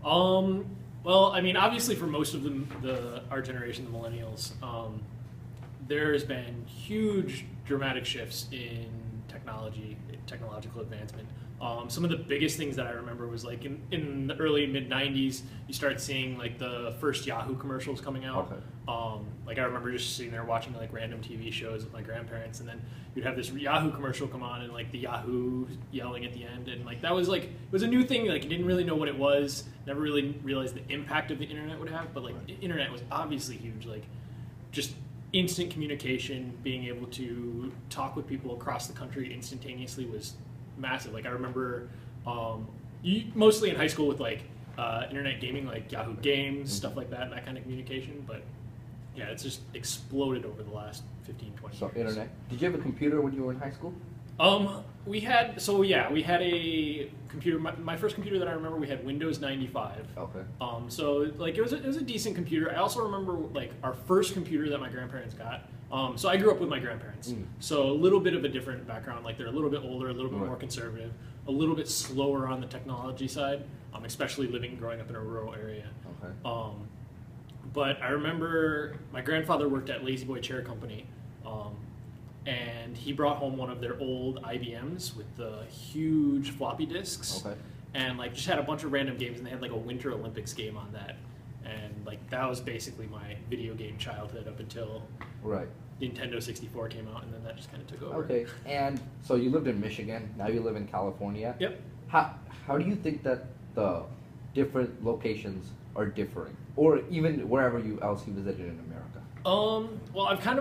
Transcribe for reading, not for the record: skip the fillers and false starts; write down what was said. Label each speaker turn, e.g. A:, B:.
A: Well, I mean, obviously, for most of our generation, the millennials, there has been huge, dramatic shifts in technological advancement. Some of the biggest things that I remember was like in the early mid '90s, you start seeing like the first Yahoo commercials coming out.
B: Okay.
A: Like I remember just sitting there watching like random TV shows with my grandparents, and then you'd have this Yahoo commercial come on, and like the Yahoo yelling at the end, and like that was like it was a new thing. Like you didn't really know what it was, never really realized the impact of the internet would have, but like the internet was obviously huge. Like just instant communication, being able to talk with people across the country instantaneously was massive. Like I remember, mostly in high school with like internet gaming, like Yahoo Games, stuff like that, and that kind of communication. But yeah, it's just exploded over the last 15, 20
B: So
A: years.
B: internet. Did you have a computer when you were in high school?
A: We had a computer. My first computer that I remember, we had Windows 95.
B: Okay.
A: So like it was a decent computer. I also remember like our first computer that my grandparents got. So I grew up with my grandparents. So a little bit of a different background. Like they're a little bit older, a little bit more conservative, a little bit slower on the technology side, especially growing up in a rural area.
B: Okay.
A: But I remember my grandfather worked at Lazy Boy Chair Company. And he brought home one of their old IBMs with the huge floppy disks, and like just had a bunch of random games, and they had like a Winter Olympics game on that, and like that was basically my video game childhood up until Nintendo 64 came out, and then that just kind of took over.
B: Okay, and so you lived in Michigan, now you live in California.
A: Yep.
B: How do you think that the different locations are differing, or even wherever else you visited in America?
A: Well, I've kind of